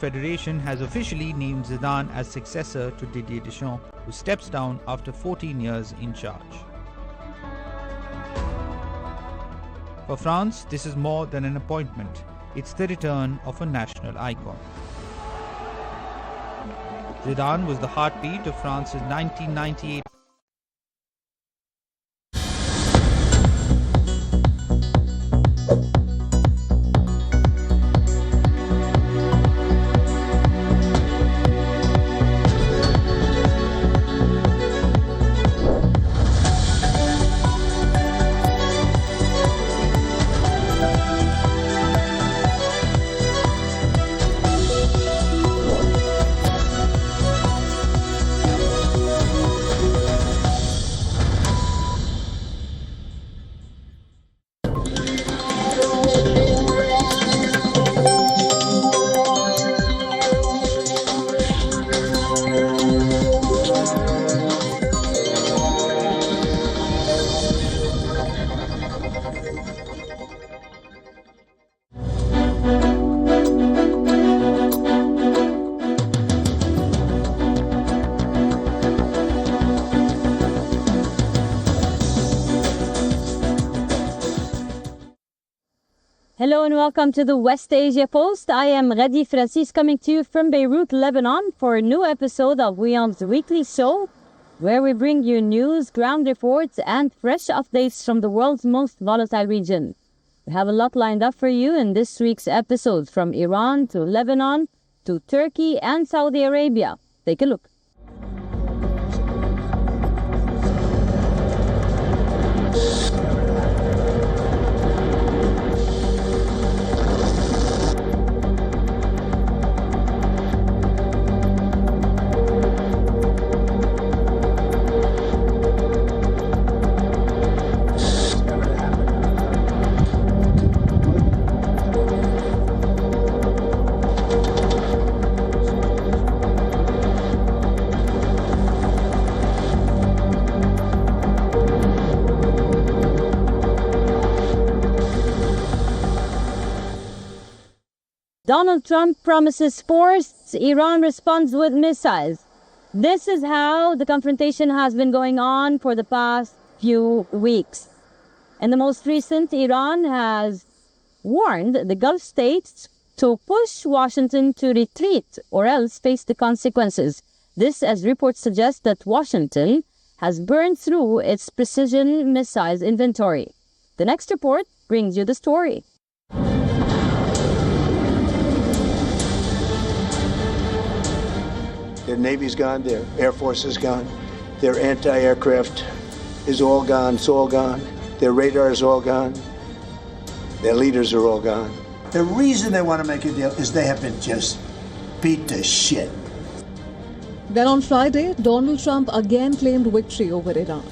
Federation has officially named Zidane as successor to Didier Deschamps, who steps down after 14 years in charge. For France, this is more than an appointment. It's the return of a national icon. Zidane was the heartbeat of France's 1998 Hello and welcome to the West Asia Post. I am Radi Francis coming to you from Beirut, Lebanon for a new episode of WION's weekly show where we bring you news, ground reports and fresh updates from the world's most volatile region. We have a lot lined up for you in this week's episode, from Iran to Lebanon to Turkey and Saudi Arabia. Take a look. Donald Trump promises force, Iran responds with missiles. This is how the confrontation has been going on for the past few weeks. And the most recent, Iran has warned the Gulf states to push Washington to retreat or else face the consequences. This, as reports suggest, that Washington has burned through its precision missiles inventory. The next report brings you the story. Their Navy's gone, their Air Force is gone, their anti-aircraft is all gone, it's all gone, their radar is all gone, their leaders are all gone. The reason they want to make a deal is they have been just beat to shit. Then on Friday, Donald Trump again claimed victory over Iran.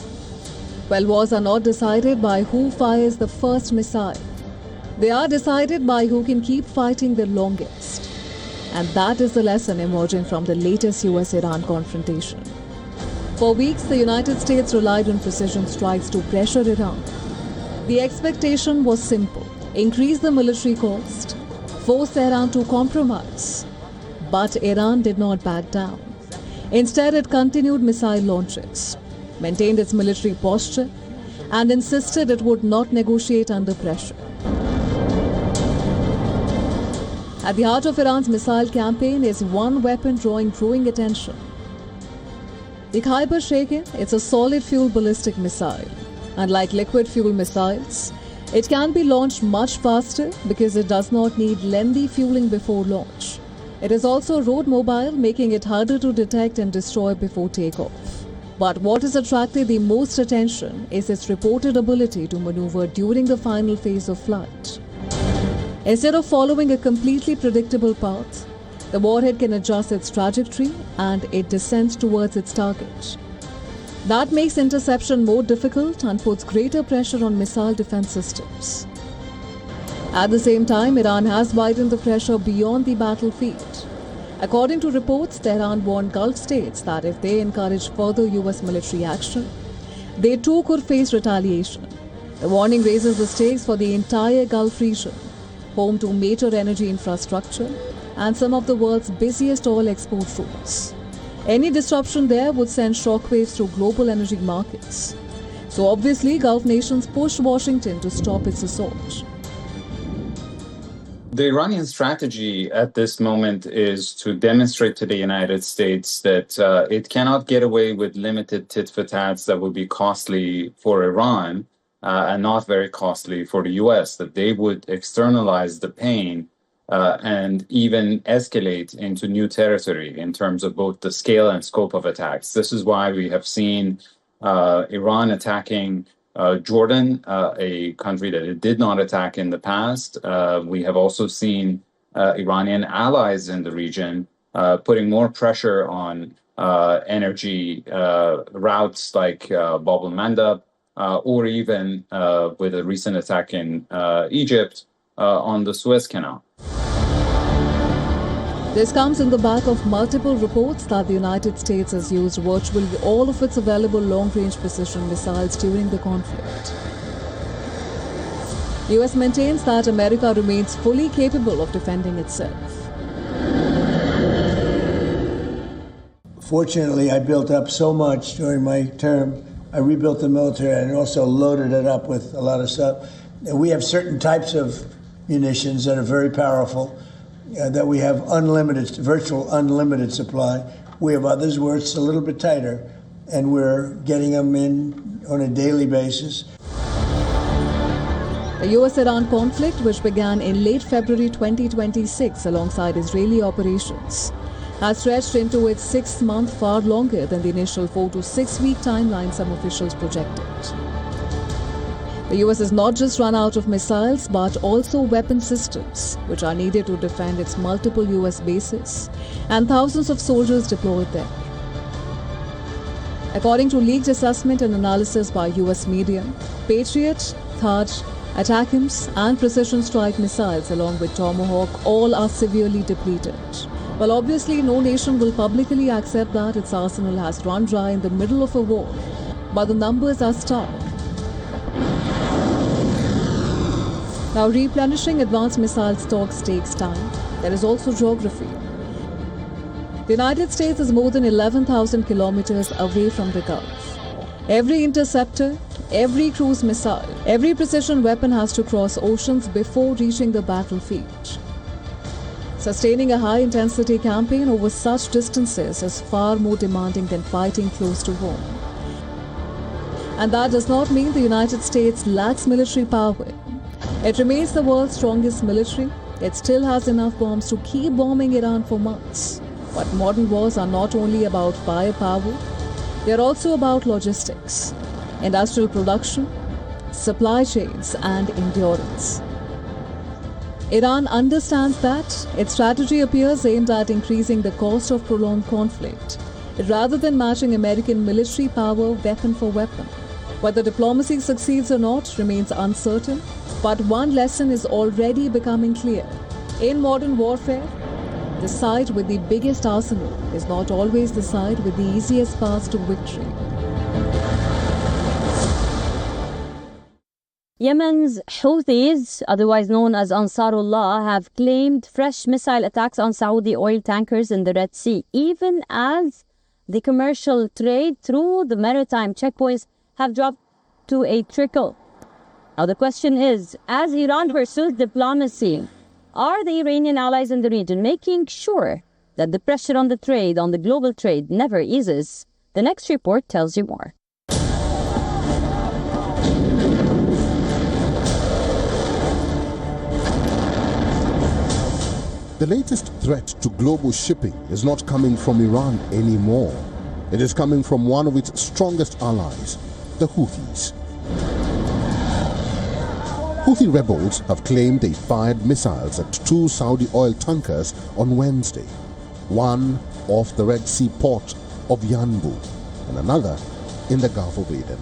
Well, wars are not decided by who fires the first missile. They are decided by who can keep fighting the longest. And that is the lesson emerging from the latest U.S. Iran confrontation. For weeks, the United States relied on precision strikes to pressure Iran. The expectation was simple: increase the military cost, force Iran to compromise. But Iran did not back down. Instead, it continued missile launches, maintained its military posture, and insisted it would not negotiate under pressure. At the heart of Iran's missile campaign is one weapon drawing growing attention. The Khyber Sheikhin, it's a solid fuel ballistic missile. Unlike liquid fuel missiles, it can be launched much faster because it does not need lengthy fueling before launch. It is also road mobile, making it harder to detect and destroy before takeoff. But what has attracted the most attention is its reported ability to maneuver during the final phase of flight. Instead of following a completely predictable path, the warhead can adjust its trajectory and it descends towards its target. That makes interception more difficult and puts greater pressure on missile defense systems. At the same time, Iran has widened the pressure beyond the battlefield. According to reports, Tehran warned Gulf states that if they encourage further U.S. military action, they too could face retaliation. The warning raises the stakes for the entire Gulf region, home to major energy infrastructure and some of the world's busiest oil export routes. Any disruption there would send shockwaves through global energy markets. So obviously, Gulf nations pushed Washington to stop its assault. The Iranian strategy at this moment is to demonstrate to the United States that it cannot get away with limited tit-for-tats that would be costly for Iran and not very costly for the U.S., that they would externalize the pain and even escalate into new territory in terms of both the scale and scope of attacks. This is why we have seen Iran attacking Jordan, a country that it did not attack in the past. We have also seen Iranian allies in the region putting more pressure on energy routes like Bab el-Mandab, or even with a recent attack in Egypt on the Suez Canal. This comes in the back of multiple reports that the United States has used virtually all of its available long-range precision missiles during the conflict. The US maintains that America remains fully capable of defending itself. Fortunately, I built up so much during my term. I rebuilt the military and also loaded it up with a lot of stuff. We have certain types of munitions that are very powerful. That we have unlimited, virtual unlimited supply. We have others where it's a little bit tighter, and we're getting them in on a daily basis. The U.S. Iran conflict, which began in late February 2026 alongside Israeli operations, has stretched into its 6th month, far longer than the initial 4 to 6 week timeline some officials projected. The US has not just run out of missiles, but also weapon systems, which are needed to defend its multiple US bases and thousands of soldiers deployed there. According to leaked assessment and analysis by US media, Patriot, THAAD, ATACMS and precision strike missiles along with Tomahawk all are severely depleted. Well, obviously no nation will publicly accept that its arsenal has run dry in the middle of a war, but the numbers are stark. Now, replenishing advanced missile stocks takes time. There is also geography. The United States is more than 11,000 kilometers away from the Gulf. Every interceptor, every cruise missile, every precision weapon has to cross oceans before reaching the battlefield. Sustaining a high-intensity campaign over such distances is far more demanding than fighting close to home. And that does not mean the United States lacks military power. It remains the world's strongest military. It still has enough bombs to keep bombing Iran for months. But modern wars are not only about firepower, they are also about logistics, industrial production, supply chains, and endurance. Iran understands that. Its strategy appears aimed at increasing the cost of prolonged conflict, rather than matching American military power weapon for weapon. Whether diplomacy succeeds or not remains uncertain, but one lesson is already becoming clear. In modern warfare, the side with the biggest arsenal is not always the side with the easiest path to victory. Yemen's Houthis, otherwise known as Ansarullah, have claimed fresh missile attacks on Saudi oil tankers in the Red Sea, even as the commercial trade through the maritime checkpoints have dropped to a trickle. Now the question is, as Iran pursues diplomacy, are the Iranian allies in the region making sure that the pressure on the trade, on the global trade, never eases? The next report tells you more. The latest threat to global shipping is not coming from Iran anymore. It is coming from one of its strongest allies, the Houthis. Houthi rebels have claimed they fired missiles at 2 Saudi oil tankers on Wednesday, one off the Red Sea port of Yanbu and another in the Gulf of Aden.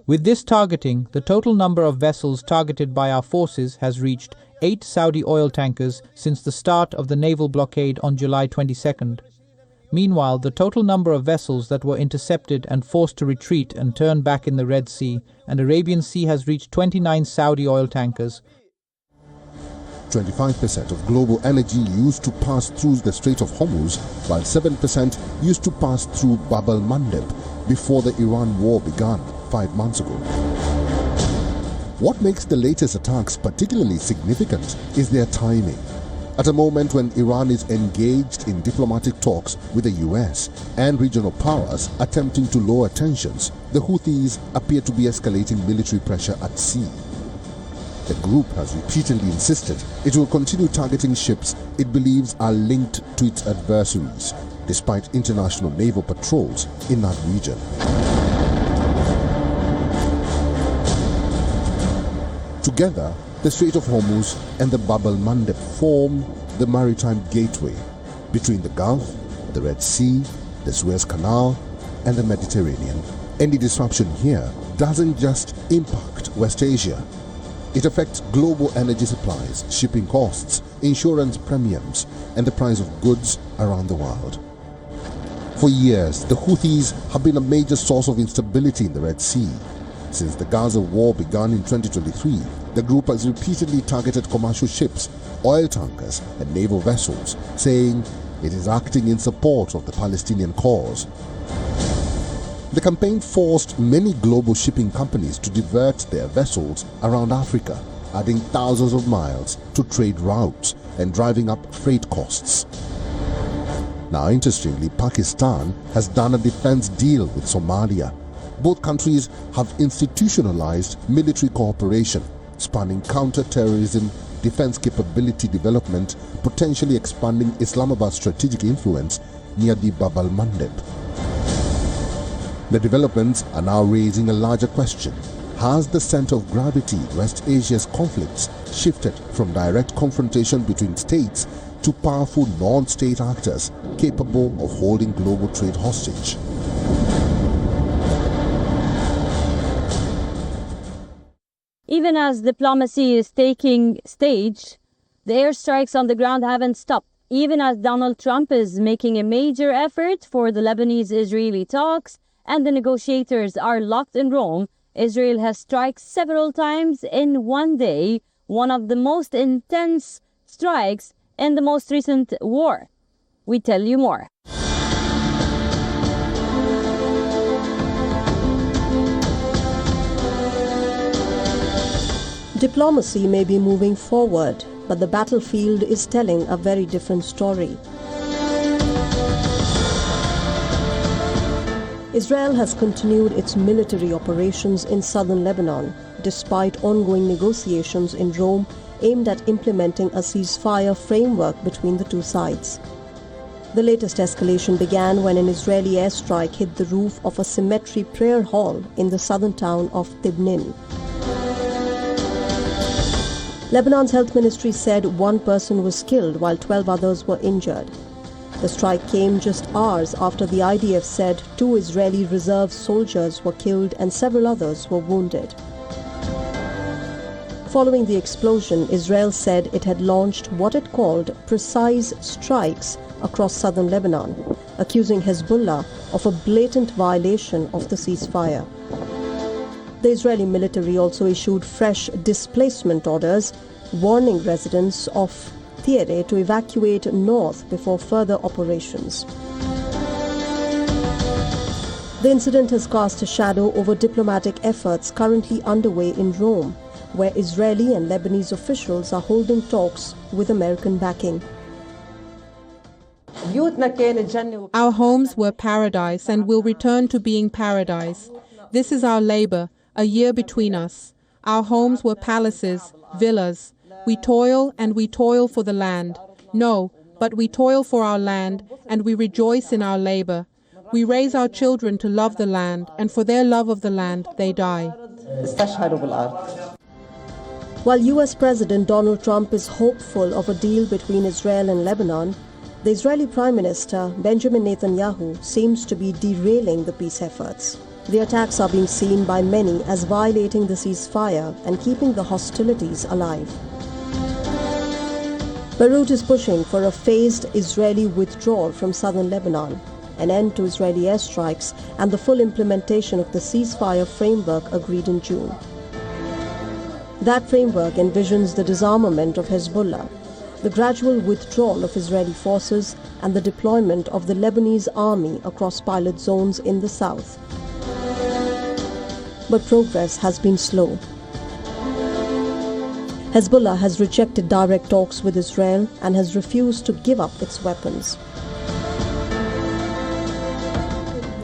With this targeting, the total number of vessels targeted by our forces has reached 8 Saudi oil tankers since the start of the naval blockade on July 22nd. Meanwhile, the total number of vessels that were intercepted and forced to retreat and turn back in the Red Sea and Arabian Sea has reached 29 Saudi oil tankers. 25% of global energy used to pass through the Strait of Hormuz, while 7% used to pass through Bab el-Mandeb before the Iran war began 5 months ago. What makes the latest attacks particularly significant is their timing. At a moment when Iran is engaged in diplomatic talks with the U.S. and regional powers attempting to lower tensions, the Houthis appear to be escalating military pressure at sea. The group has repeatedly insisted it will continue targeting ships it believes are linked to its adversaries, despite international naval patrols in that region. Together, the Strait of Hormuz and the Bab el-Mandeb form the maritime gateway between the Gulf, the Red Sea, the Suez Canal, and the Mediterranean. Any disruption here doesn't just impact West Asia. It affects global energy supplies, shipping costs, insurance premiums, and the price of goods around the world. For years, the Houthis have been a major source of instability in the Red Sea. Since the Gaza war began in 2023, the group has repeatedly targeted commercial ships, oil tankers, and naval vessels, saying it is acting in support of the Palestinian cause. The campaign forced many global shipping companies to divert their vessels around Africa, adding thousands of miles to trade routes and driving up freight costs. Now, interestingly, Pakistan has done a defense deal with Somalia. Both countries have institutionalized military cooperation, spanning counter-terrorism, defense capability development, potentially expanding Islamabad's strategic influence near the Bab el-Mandeb. The developments are now raising a larger question. Has the center of gravity in West Asia's conflicts shifted from direct confrontation between states to powerful non-state actors capable of holding global trade hostage? Even as diplomacy is taking stage, the airstrikes on the ground haven't stopped. Even as Donald Trump is making a major effort for the Lebanese-Israeli talks and the negotiators are locked in Rome, Israel has struck several times in one day, one of the most intense strikes in the most recent war. We tell you more. Diplomacy may be moving forward, but the battlefield is telling a very different story. Israel has continued its military operations in southern Lebanon, despite ongoing negotiations in Rome aimed at implementing a ceasefire framework between the two sides. The latest escalation began when an Israeli airstrike hit the roof of a cemetery prayer hall in the southern town of Tibnin. Lebanon's health ministry said one person was killed while 12 others were injured. The strike came just hours after the IDF said 2 Israeli reserve soldiers were killed and several others were wounded. Following the explosion, Israel said it had launched what it called precise strikes across southern Lebanon, accusing Hezbollah of a blatant violation of the ceasefire. The Israeli military also issued fresh displacement orders, warning residents of THAAD to evacuate north before further operations. The incident has cast a shadow over diplomatic efforts currently underway in Rome, where Israeli and Lebanese officials are holding talks with American backing. Our homes were paradise and will return to being paradise. This is our labor, a year between us. Our homes were palaces, villas. We toil and we toil for the land. No, but we toil for our land and we rejoice in our labor. We raise our children to love the land, and for their love of the land, they die. While U.S. President Donald Trump is hopeful of a deal between Israel and Lebanon, the Israeli Prime Minister Benjamin Netanyahu seems to be derailing the peace efforts. The attacks are being seen by many as violating the ceasefire and keeping the hostilities alive. Beirut is pushing for a phased Israeli withdrawal from southern Lebanon, an end to Israeli airstrikes, and the full implementation of the ceasefire framework agreed in June. That framework envisions the disarmament of Hezbollah, the gradual withdrawal of Israeli forces, and the deployment of the Lebanese army across pilot zones in the south. But progress has been slow. Hezbollah has rejected direct talks with Israel and has refused to give up its weapons.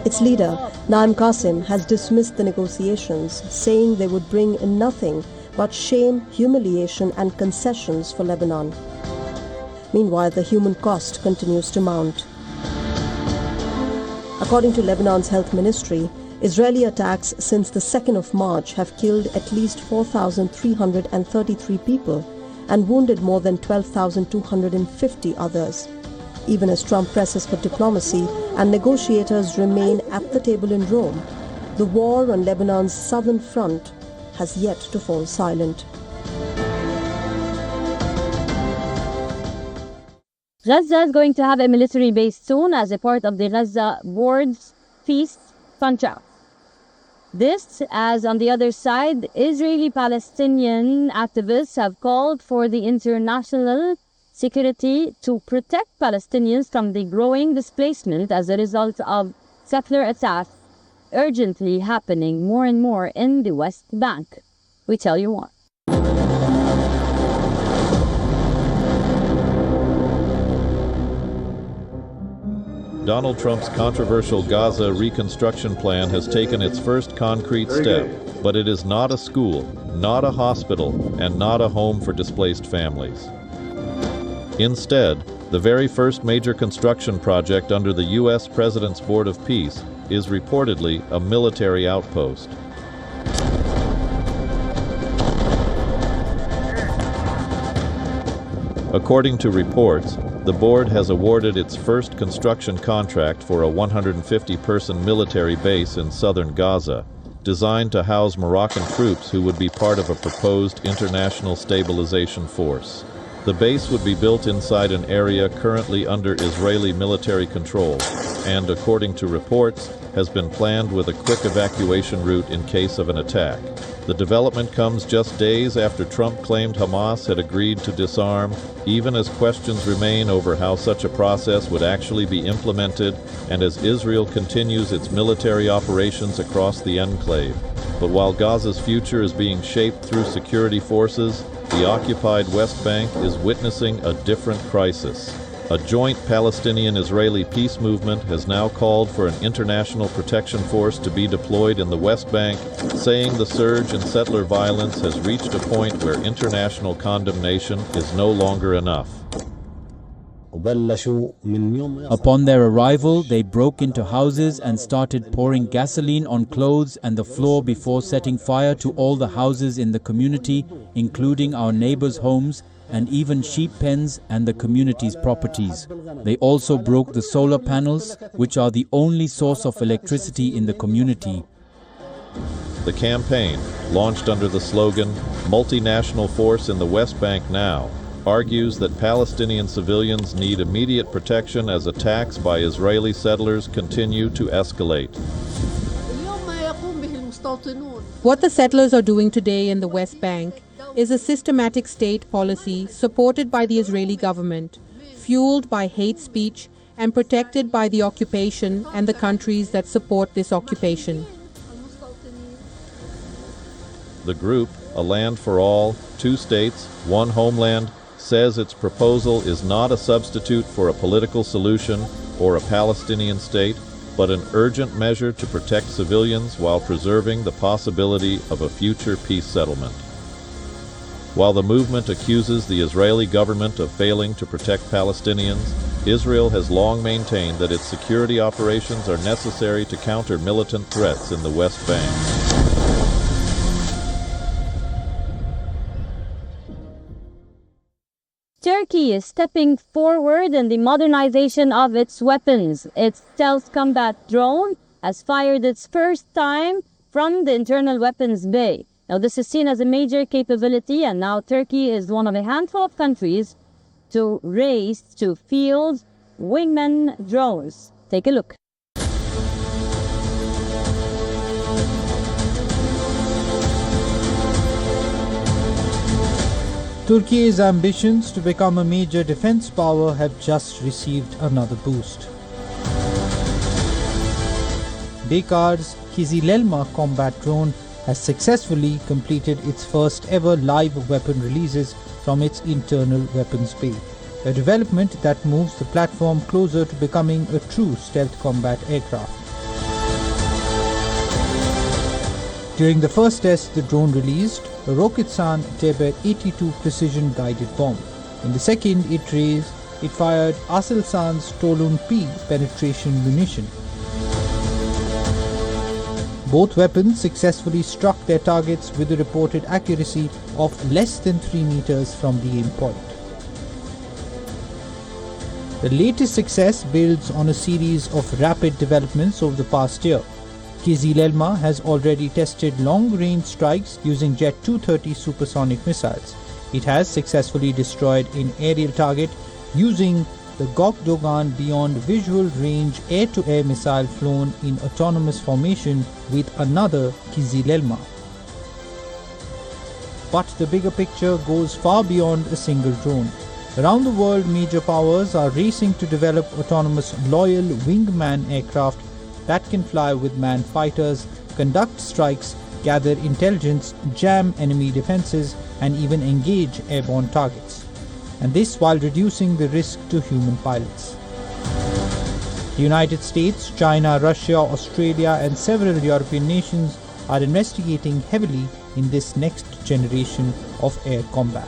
Its leader, Naim Qasim, has dismissed the negotiations, saying they would bring nothing but shame, humiliation and concessions for Lebanon. Meanwhile, the human cost continues to mount. According to Lebanon's health ministry, Israeli attacks since the 2nd of March have killed at least 4,333 people and wounded more than 12,250 others. Even as Trump presses for diplomacy and negotiators remain at the table in Rome, the war on Lebanon's southern front has yet to fall silent. Gaza is going to have a military base soon as a part of the Gaza Board's peace contract. This, as on the other side, Israeli-Palestinian activists have called for the international security to protect Palestinians from the growing displacement as a result of settler attacks urgently happening more and more in the West Bank. We tell you more. Donald Trump's controversial Gaza reconstruction plan has taken its first concrete step, but it is not a school, not a hospital, and not a home for displaced families. Instead, the very first major construction project under the U.S. President's Board of Peace is reportedly a military outpost. According to reports, the board has awarded its first construction contract for a 150-person military base in southern Gaza, designed to house Moroccan troops who would be part of a proposed international stabilization force. The base would be built inside an area currently under Israeli military control, and according to reports, has been planned with a quick evacuation route in case of an attack. The development comes just days after Trump claimed Hamas had agreed to disarm, even as questions remain over how such a process would actually be implemented and as Israel continues its military operations across the enclave. But while Gaza's future is being shaped through security forces, the occupied West Bank is witnessing a different crisis. A joint Palestinian-Israeli peace movement has now called for an international protection force to be deployed in the West Bank, saying the surge in settler violence has reached a point where international condemnation is no longer enough. Upon their arrival, they broke into houses and started pouring gasoline on clothes and the floor before setting fire to all the houses in the community, including our neighbors' homes, and even sheep pens and the community's properties. They also broke the solar panels, which are the only source of electricity in the community. The campaign, launched under the slogan, "Multinational Force in the West Bank Now," argues that Palestinian civilians need immediate protection as attacks by Israeli settlers continue to escalate. What the settlers are doing today in the West Bank is a systematic state policy supported by the Israeli government, fueled by hate speech and protected by the occupation and the countries that support this occupation. The group, A Land for All, 2 states, 1 homeland, says its proposal is not a substitute for a political solution or a Palestinian state, but an urgent measure to protect civilians while preserving the possibility of a future peace settlement. While the movement accuses the Israeli government of failing to protect Palestinians, Israel has long maintained that its security operations are necessary to counter militant threats in the West Bank. Turkey is stepping forward in the modernization of its weapons. Its stealth combat drone has fired its first time from the internal weapons bay. Now, this is seen as a major capability, and now Turkey is one of a handful of countries to race to field wingman drones. Take a look. Turkey's ambitions to become a major defense power have just received another boost. Bekar's Kizilelma combat drone has successfully completed its first ever live weapon releases from its internal weapons bay, a development that moves the platform closer to becoming a true stealth combat aircraft. During the first test, the drone released a Roketsan Teber 82 precision guided bomb. In the second, it fired Aselsan's Tolun P penetration munition. Both weapons successfully struck their targets with a reported accuracy of less than 3 meters from the aim point. The latest success builds on a series of rapid developments over the past year. Kizilelma has already tested long-range strikes using Jet 230 supersonic missiles. It has successfully destroyed an aerial target using the Gokdogan Beyond Visual Range air-to-air missile flown in autonomous formation with another Kizilelma. But the bigger picture goes far beyond a single drone. Around the world, major powers are racing to develop autonomous loyal wingman aircraft that can fly with manned fighters, conduct strikes, gather intelligence, jam enemy defenses, and even engage airborne targets. And this while reducing the risk to human pilots. The United States, China, Russia, Australia, and several European nations are investigating heavily in this next generation of air combat.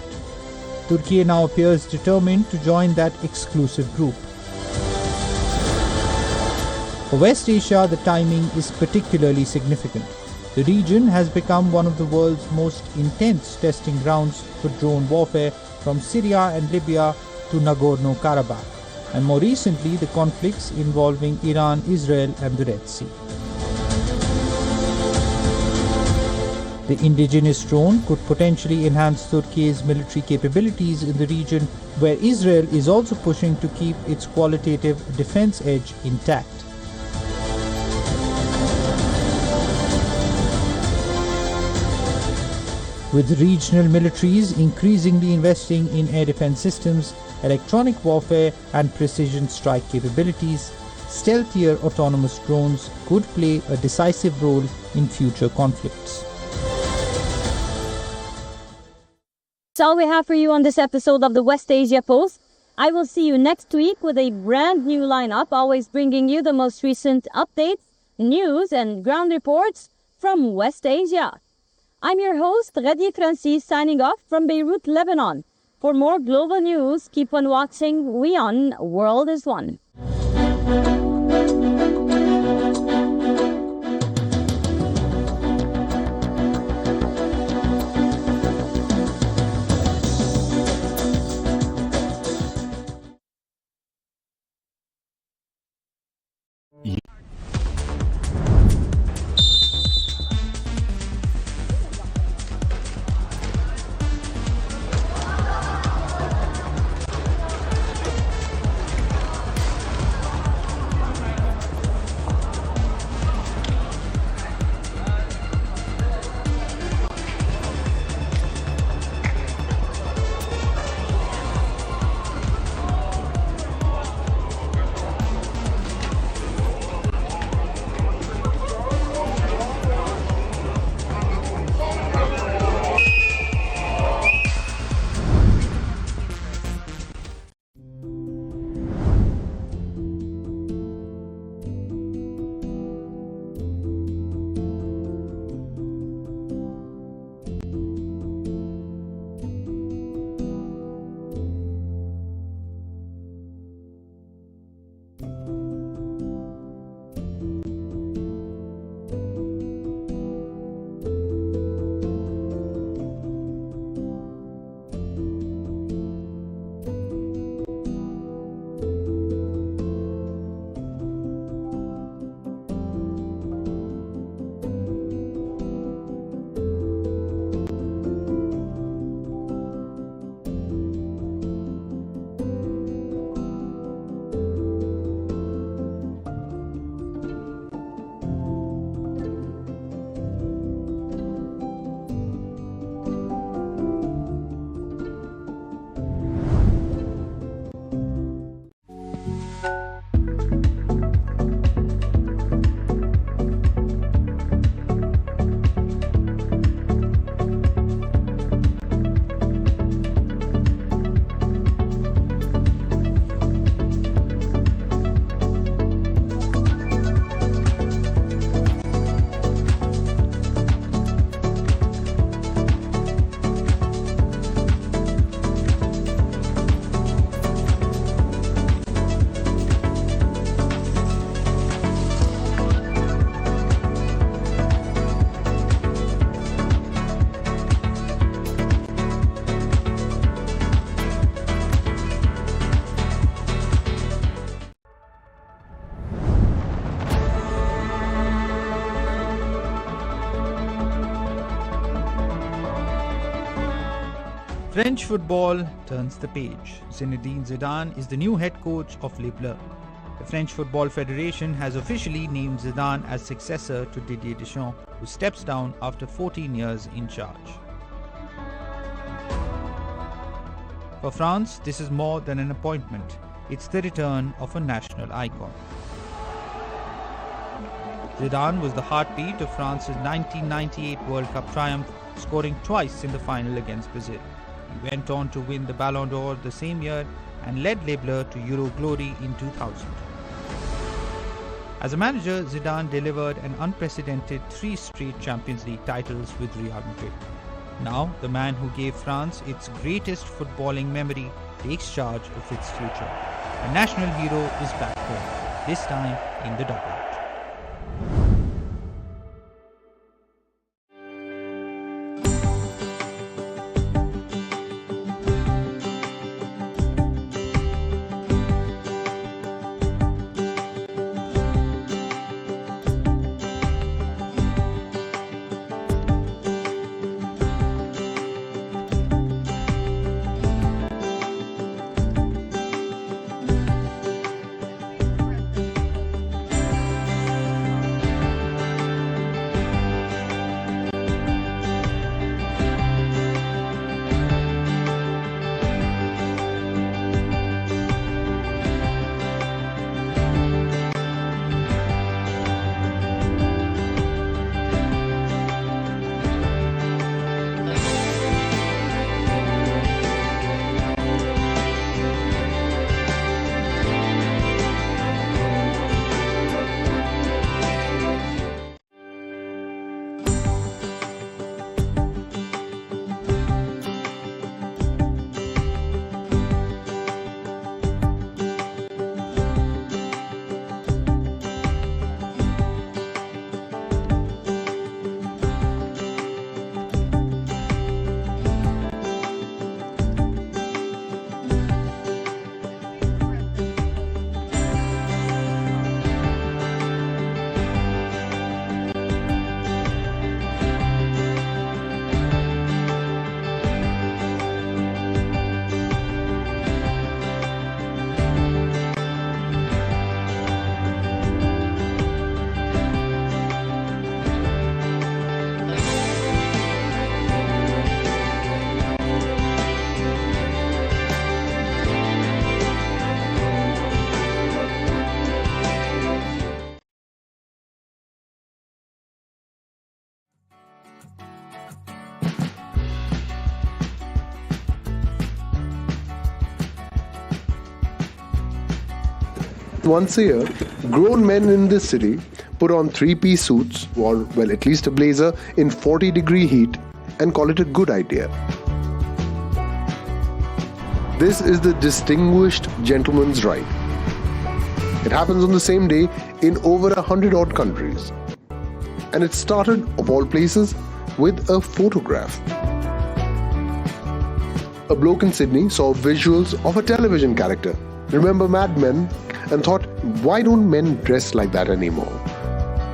Turkey now appears determined to join that exclusive group. For West Asia, the timing is particularly significant. The region has become one of the world's most intense testing grounds for drone warfare, from Syria and Libya to Nagorno-Karabakh, and more recently the conflicts involving Iran, Israel, and the Red Sea. The indigenous drone could potentially enhance Turkey's military capabilities in the region, where Israel is also pushing to keep its qualitative defense edge intact. With regional militaries increasingly investing in air defense systems, electronic warfare, and precision strike capabilities, stealthier autonomous drones could play a decisive role in future conflicts. That's all we have for you on this episode of the West Asia Post. I will see you next week with a brand new lineup, always bringing you the most recent updates, news, and ground reports from West Asia. I'm your host, Radi Francis, signing off from Beirut, Lebanon. For more global news, keep on watching WION World is One. French football turns the page. Zinedine Zidane is the new head coach of Les Bleus. The French Football Federation has officially named Zidane as successor to Didier Deschamps, who steps down after 14 years in charge. For France, this is more than an appointment. It's the return of a national icon. Zidane was the heartbeat of France's 1998 World Cup triumph, scoring twice in the final against Brazil. He went on to win the Ballon d'Or the same year and led Les Bleus to Euro glory in 2000. As a manager, Zidane delivered an unprecedented 3 straight Champions League titles with Real Madrid. Now, the man who gave France its greatest footballing memory takes charge of its future. A national hero is back home, this time in the dugout. Once a year, grown men in this city put on 3-piece suits, or well, at least a blazer, in 40-degree heat and call it a good idea. This is the distinguished gentleman's rite. It happens on the same day in over 100-odd countries. And it started, of all places, with a photograph. A bloke in Sydney saw visuals of a television character, remember Mad Men, and thought, why don't men dress like that anymore?